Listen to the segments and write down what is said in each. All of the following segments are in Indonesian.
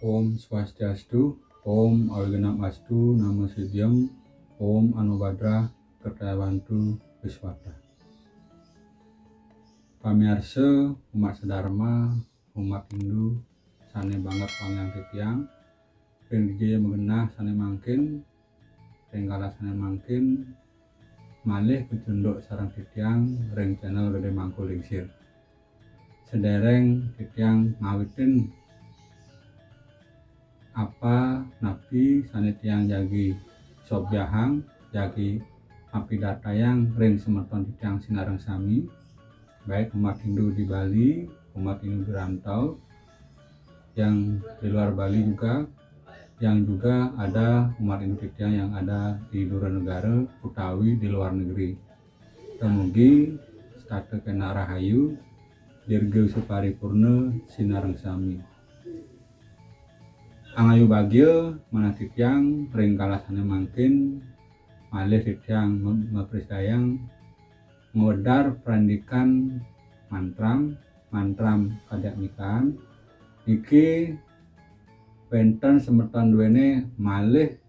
Om Swastiastu, Om Awigenam Astu, Namo Sidyam, Om Anubhadra, Kertayawantu, Wiswata. Pamirsa umat sedharma, umat Hindu, sane banget pangyang titiang, pengjaya mengenah sane mangkin, penggala sane mangkin, malih kecunduk sarang titiang, ring channel Gede Mangku Lingsir. Sedereng titiang ngawitin apa napi sane tiang jagi sobyahang jagi api datayang ring semeton titiang sinareng sami, baik umat Hindu di Bali, umat Hindu di rantau, yang di luar Bali juga, yang juga ada umat Hindu titiang yang ada di luar negara utawi di luar negeri. Temugi starte kena rahayu dirgeu suparipurna sinareng sami. Angayu bagya mana titiang ring kalasane mangkin malih titiang maprisayang ngwedar perandikan mantram kadyak niki benten semeton duwene malih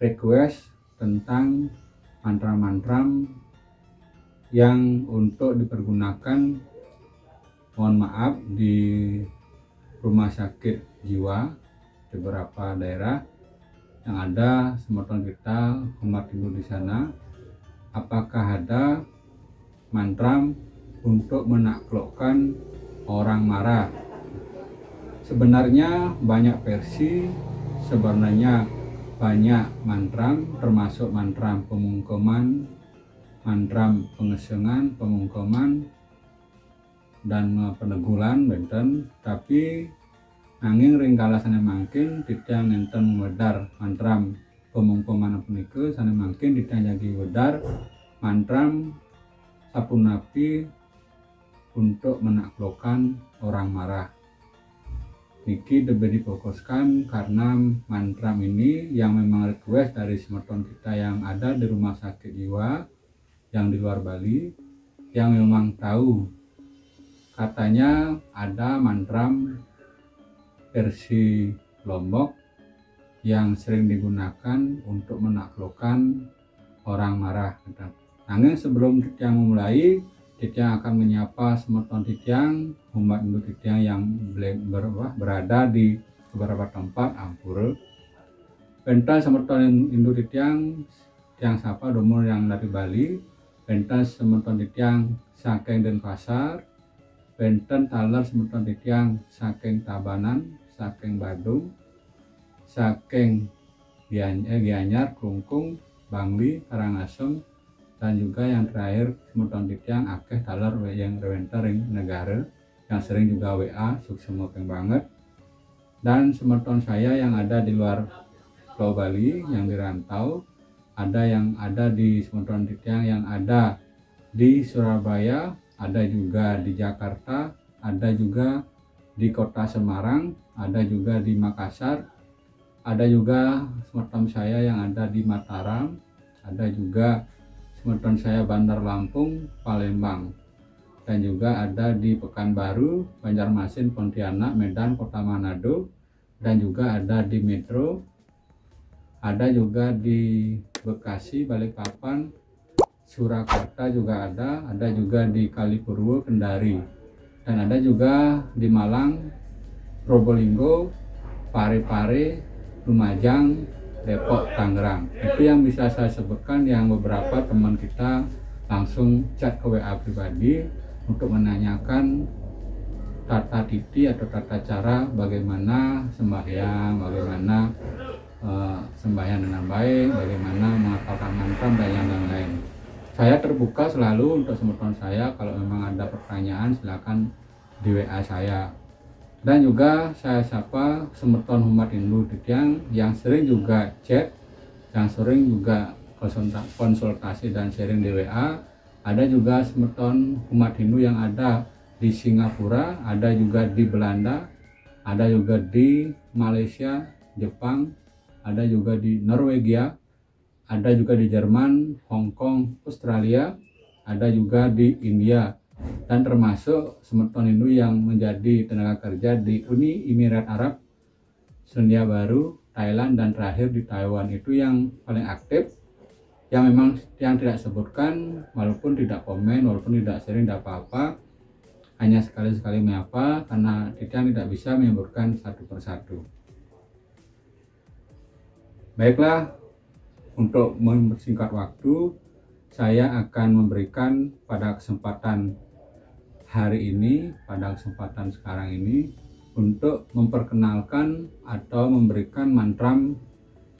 request tentang mantram yang untuk dipergunakan, mohon maaf, di rumah sakit jiwa di beberapa daerah yang ada semeton kita umat Hindu di sana. Apakah ada mantram untuk menaklukkan orang marah? Sebenarnya banyak versi, sebenarnya banyak mantram, termasuk mantram pemungkeman, mantram pengesengan, pemungkeman, dan penegulan benten. Tapi nanging ring kalasane mangkin titiang nenten wedar mantram pemungkeman punika sane mangkin titiang jagi wedar mantram sapunapi untuk menaklukkan orang marah. Niki lebih difokuskan karena mantram ini yang memang request dari semeton kita yang ada di rumah sakit jiwa yang di luar Bali, yang memang tahu katanya ada mantram versi Lombok yang sering digunakan untuk menaklukkan orang marah. Nanging sebelum titiang memulai, titiang akan menyapa semeton titiang umat Hindu titiang yang berada di beberapa tempat ampura. Pentas semeton Hindu titiang sapa domor yang dari Bali, pentas semeton titiang saking Denpasar, benten taler semeton titiang saking Tabanan, saking Badung, saking Gianyar, Klungkung, Bangli, Karangasem, dan juga yang terakhir semeton titiang akeh taler yang rewenter ring negara yang sering juga WA suksema banget. Dan semeton saya yang ada di luar Pulau Bali yang dirantau, ada yang ada di semeton titiang yang ada di Surabaya, ada juga di Jakarta, ada juga di kota Semarang, ada juga di Makassar, ada juga semeton saya yang ada di Mataram, ada juga semeton saya Bandar Lampung, Palembang, dan juga ada di Pekanbaru, Banjarmasin, Pontianak, Medan, Kota Manado, dan juga ada di Metro, ada juga di Bekasi, Balikpapan, Surakarta juga ada juga di Kalipurwo, Kendari, dan ada juga di Malang, Probolinggo, Parepare, Lumajang, Depok, Tangerang. Itu yang bisa saya sebutkan, yang beberapa teman kita langsung chat ke WA pribadi untuk menanyakan tata titi atau tata cara bagaimana sembahyang, bagaimana sembahyang dengan baik, bagaimana menghafalkan mantram dan yang lain-lain. Saya terbuka selalu untuk semeton saya, kalau memang ada pertanyaan silakan di WA saya. Dan juga saya sapa semeton umat Hindu titiang yang sering juga chat, yang sering juga konsultasi dan sharing di WA. Ada juga semeton umat Hindu yang ada di Singapura, ada juga di Belanda, ada juga di Malaysia, Jepang, ada juga di Norwegia, ada juga di Jerman, Hong Kong, Australia, ada juga di India, dan termasuk semeton Hindu yang menjadi tenaga kerja di Uni Emirat Arab Selandia Baru, Thailand, dan terakhir di Taiwan. Itu yang paling aktif, yang memang yang tidak sebutkan, walaupun tidak komen, walaupun tidak sering, tidak apa-apa, hanya sekali-sekali menyapa, karena kita tidak bisa menyebutkan satu persatu. Baiklah, untuk mempersingkat waktu, saya akan memberikan pada kesempatan hari ini, pada kesempatan sekarang ini, untuk memperkenalkan atau memberikan mantram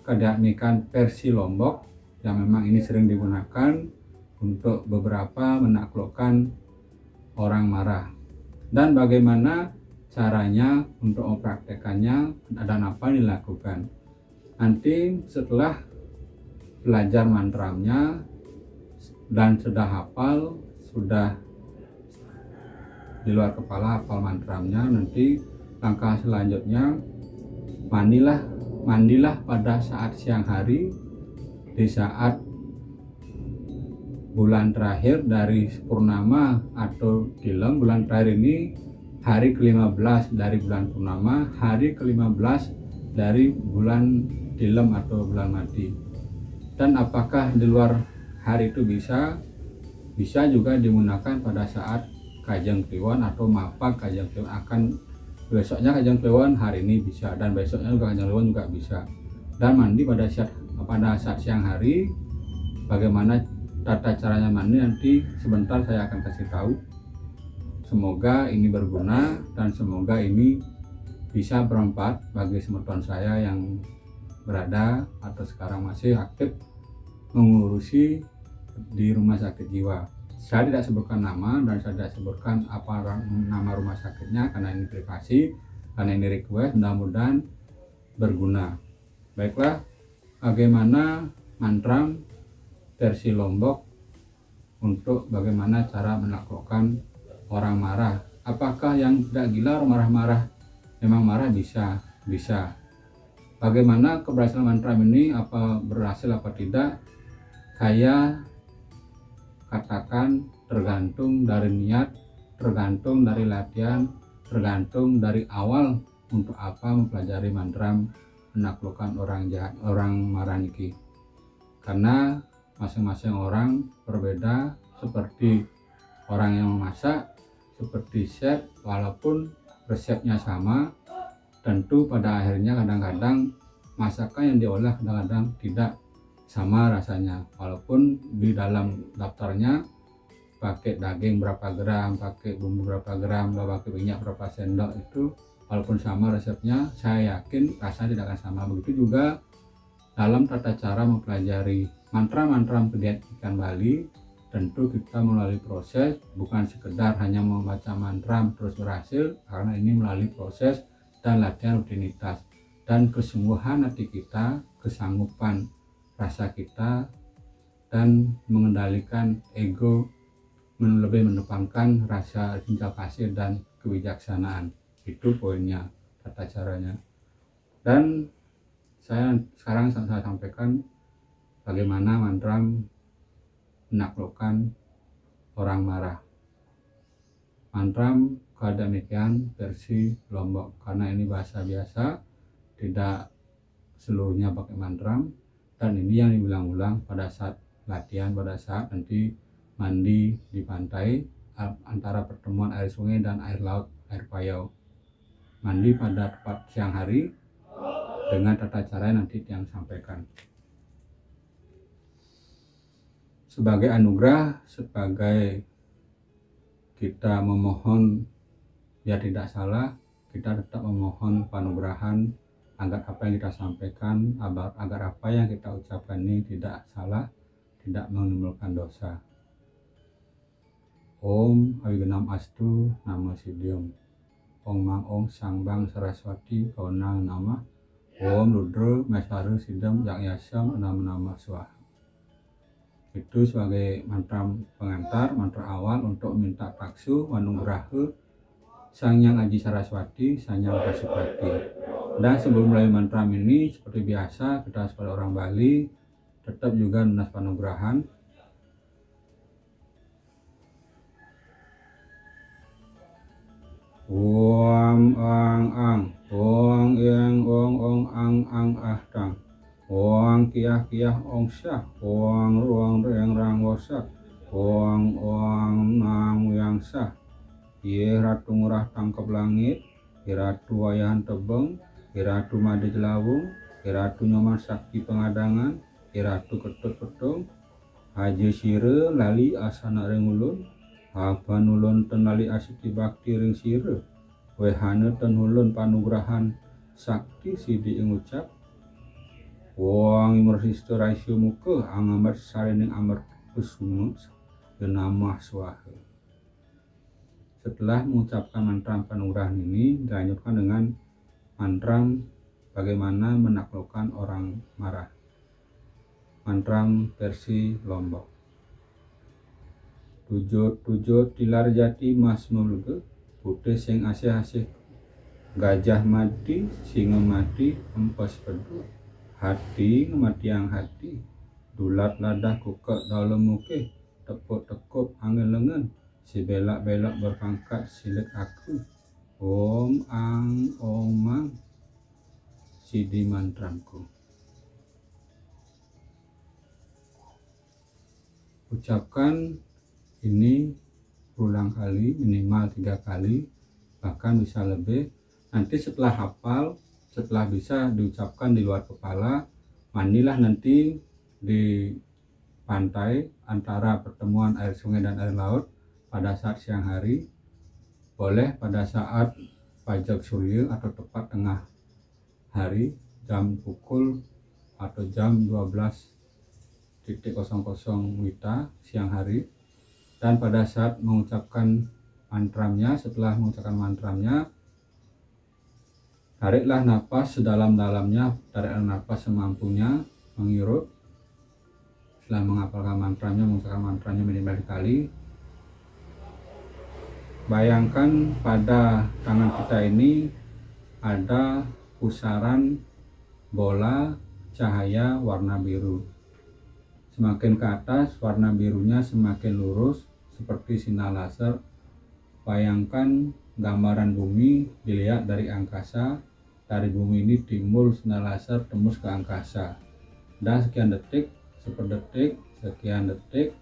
kedamikan versi Lombok yang memang ini sering digunakan untuk beberapa menaklukkan orang marah, dan bagaimana caranya untuk mempraktekannya dan apa yang dilakukan. Nanti setelah belajar mantramnya dan sudah hafal, sudah di luar kepala hafal mantramnya, nanti langkah selanjutnya mandilah pada saat siang hari, di saat bulan terakhir dari purnama atau Tilem. Bulan terakhir ini hari ke-15 dari bulan purnama, hari ke-15 dari bulan Tilem atau bulan mati. Dan apakah di luar hari itu bisa juga digunakan pada saat Kajang Kliwon atau mapak Kajang Kliwon. Akan besoknya Kajang Kliwon, hari ini bisa, dan besoknya juga Kajang Kliwon juga bisa. Dan mandi pada saat siang hari. Bagaimana tata caranya mandi nanti sebentar saya akan kasih tahu. Semoga ini berguna dan semoga ini bisa bermanfaat bagi semeton saya yang berada atau sekarang masih aktif mengurusi di rumah sakit jiwa. Saya tidak sebutkan nama dan saya tidak sebutkan apa nama rumah sakitnya karena ini privasi, karena ini request. Mudah-mudahan berguna. Baiklah, bagaimana mantram versi Lombok untuk bagaimana cara menaklukkan orang marah. Apakah yang tidak gila marah-marah memang marah? Bisa. Bagaimana keberhasilan mantram ini, apa berhasil apa tidak, saya katakan tergantung dari niat, tergantung dari latihan, tergantung dari awal untuk apa mempelajari mantram menaklukkan orang jahat, orang marah niki. Karena masing-masing orang berbeda, seperti orang yang memasak, seperti chef, walaupun resepnya sama, tentu pada akhirnya kadang-kadang masakan yang diolah kadang-kadang tidak sama rasanya, walaupun di dalam daftarnya pakai daging berapa gram, pakai bumbu berapa gram, pakai minyak berapa sendok, itu walaupun sama resepnya, saya yakin rasanya tidak akan sama. Begitu juga dalam tata cara mempelajari mantra-mantra pendidikan ikan Bali, tentu kita melalui proses, bukan sekedar hanya membaca mantra terus berhasil, karena ini melalui proses dan latihan rutinitas dan kesungguhan hati kita, kesanggupan rasa kita, dan mengendalikan ego, lebih mendepankan rasa cinta kasih dan kebijaksanaan. Itu poinnya, tata caranya. Dan sekarang saya sampaikan bagaimana mantram menaklukkan orang marah. Mantram kedamikian versi Lombok, karena ini bahasa biasa, tidak seluruhnya pakai mantram, dan ini yang diulang-ulang pada saat latihan, pada saat nanti mandi di pantai antara pertemuan air sungai dan air laut, air payau. Mandi pada tepat siang hari dengan tata cara nanti yang sampaikan. Sebagai anugerah, sebagai kita memohon biar tidak salah, kita tetap memohon panugerahan agar apa yang kita sampaikan, agar apa yang kita ucapkan ini tidak salah, tidak menimbulkan dosa. Om Awigenam Astu Namo Siddham. Om Mang Ong Sangbang Saraswati Kaunang Nama. Om Rudra Mesaru Siddham Yang Yasam Nama Swaha. Itu sebagai mantra pengantar, mantra awal untuk minta taksu manugraha Sang Yang Aji Saraswati, Sang Yang Pasupati. Dan sebelum mulai mantra ini, seperti biasa kita sebagai orang Bali tetap juga lunas panugrahan. Om ang ang, ong yang ong ang ah tang, ong kiah kiah ong syah, ong ruang reng rang wosak, ong nang yang sah. Ye ratu ngurah tangkap langit, ye ratu wayahan tebeng, ye ratu made jelawung, ye ratu nyoman sakti pengadangan, ye ratu ketut petung, haji sire lali asana ring ulun, haban ulun ten lali asiti bakti ring sire, wehane ten ulun panugrahan sakti sidi ngucap, wong imresisto raisyu muka angamar sarening amar kusumu genamah swaha. Setelah mengucapkan mantra panugrahan ini, dilanjutkan dengan mantra bagaimana menaklukkan orang marah. Mantra versi Lombok. Tujut tilar jati mas mulge, putih sing asih-asih gajah mati, singa mati, empos pedu, hati ngemati yang hati, dulat ladah kukek dalam muke, tepuk-tekup angin lengan, si belak-belak berpangkat silik aku, om ang om mang, sidi mantramku. Ucapkan ini berulang kali, minimal 3 kali, bahkan bisa lebih. Nanti setelah hafal, setelah bisa diucapkan di luar kepala, mandilah nanti di pantai antara pertemuan air sungai dan air laut pada saat siang hari, boleh pada saat pajak surya atau tepat tengah hari, jam pukul atau jam 12.00 WITA siang hari, dan pada saat mengucapkan mantramnya, setelah mengucapkan mantramnya, tariklah nafas sedalam-dalamnya, tariklah nafas semampunya, menghirup. Setelah menghafalkan mantranya, mengucapkan mantranya minimal sekali, bayangkan pada tangan kita ini ada pusaran bola cahaya warna biru. Semakin ke atas, warna birunya semakin lurus seperti sinar laser. Bayangkan gambaran bumi dilihat dari angkasa. Dari bumi ini timbul sinar laser tembus ke angkasa. Dan sekian detik, seperdetik, sekian detik,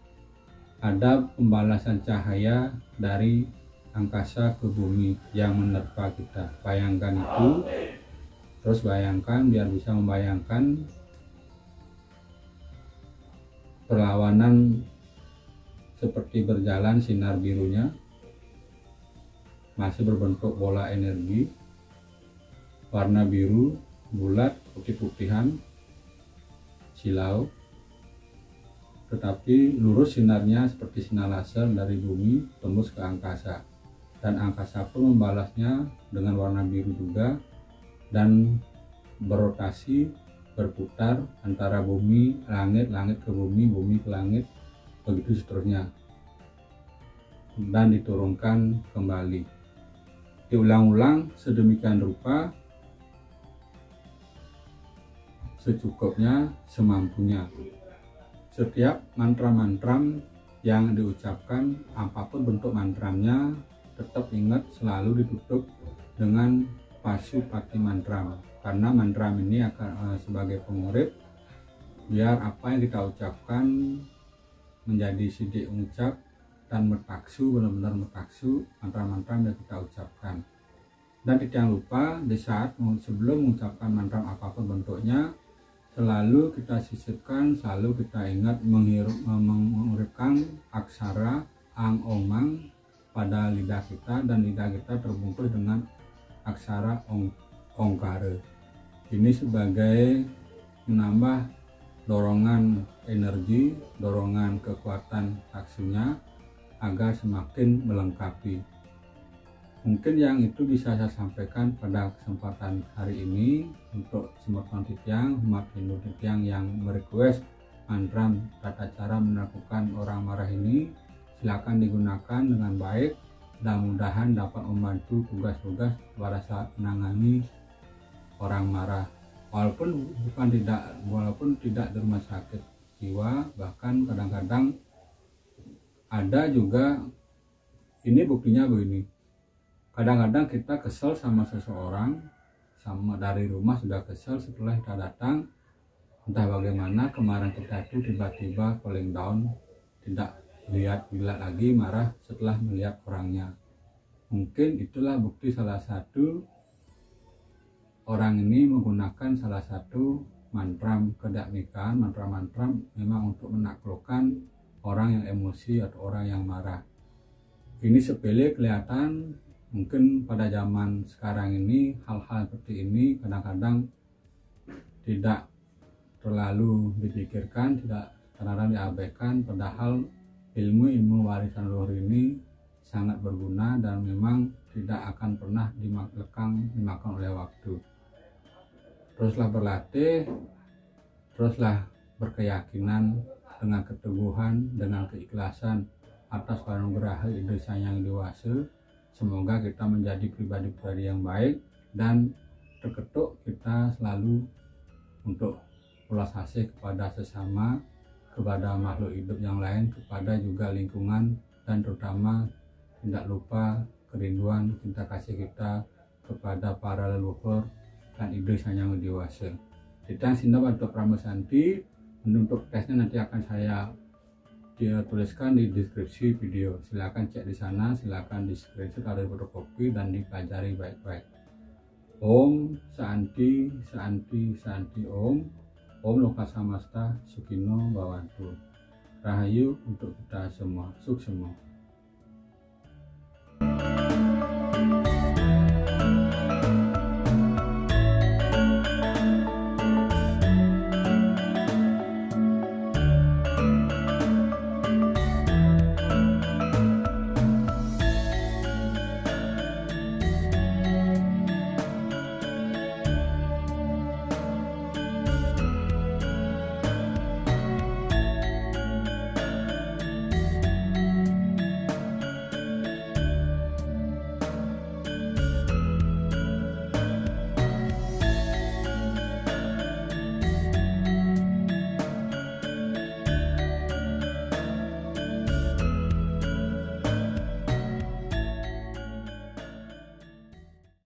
ada pembalasan cahaya dari angkasa ke bumi yang menerpa kita. Bayangkan itu, terus bayangkan biar bisa membayangkan perlawanan seperti berjalan sinar birunya masih berbentuk bola energi warna biru bulat putih-putihan silau, tetapi lurus sinarnya seperti sinar laser dari bumi tembus ke angkasa, dan angkasa pun membalasnya dengan warna biru juga dan berotasi berputar antara bumi, langit, langit ke bumi, bumi ke langit, begitu seterusnya, dan diturunkan kembali. Diulang-ulang sedemikian rupa, secukupnya, semampunya. Setiap mantra-mantra yang diucapkan, apapun bentuk mantranya, tetap ingat selalu ditutup dengan pasupati mantra. Karena mantra ini akan sebagai pengurip, biar apa yang kita ucapkan menjadi sidik ucap dan metaksu, benar-benar metaksu mantra-mantra yang kita ucapkan. Dan tidak lupa di saat sebelum mengucapkan mantra apapun bentuknya, selalu kita sisipkan, selalu kita ingat menguripkan aksara ang omang pada lidah kita, dan lidah kita terbungkus dengan aksara ongkara. Ini sebagai menambah dorongan energi, dorongan kekuatan aksinya agar semakin melengkapi. Mungkin yang itu bisa saya sampaikan pada kesempatan hari ini untuk semua titiang, umat Hindu titiang yang merequest mantra tata cara melakukan orang marah ini, silakan digunakan dengan baik dan mudahan dapat membantu tugas-tugas pada saat menangani orang marah, walaupun tidak di rumah sakit jiwa. Bahkan kadang-kadang ada juga, ini buktinya begini, Kadang-kadang kita kesel sama seseorang, sama dari rumah sudah kesel, setelah kita datang entah bagaimana kemarin kita itu tiba-tiba falling down, tidak lihat lagi, marah setelah melihat orangnya. Mungkin itulah bukti salah satu orang ini menggunakan salah satu mantram kedakmikan. Mantram memang untuk menaklukkan orang yang emosi atau orang yang marah. Ini sepele kelihatan, mungkin pada zaman sekarang ini hal-hal seperti ini kadang-kadang tidak terlalu dipikirkan, tidak kadang-kadang diabaikan, padahal ilmu warisan leluhur ini sangat berguna dan memang tidak akan pernah dimakan oleh waktu. Teruslah berlatih, teruslah berkeyakinan dengan keteguhan, dengan keikhlasan atas anugerah ide Sang Hyang Widi Wasa. Semoga kita menjadi pribadi-pribadi yang baik dan terketuk kita selalu untuk ulas asih kepada sesama, kepada makhluk hidup yang lain, kepada juga lingkungan, dan terutama tidak lupa kerinduan cinta kasih kita kepada para leluhur dan ide Sang Hyang Widi Wasa. Kita Sinda atau Pramusanti. Untuk tesnya nanti akan saya tuliskan di deskripsi video. Silakan cek di sana, silakan di screenshot atau fotokopi dan dipelajari baik-baik. Om Santi Santi Santi Om. Om Loka Samasta Sukino Bawantu. Rahayu untuk kita semua, sukses semua.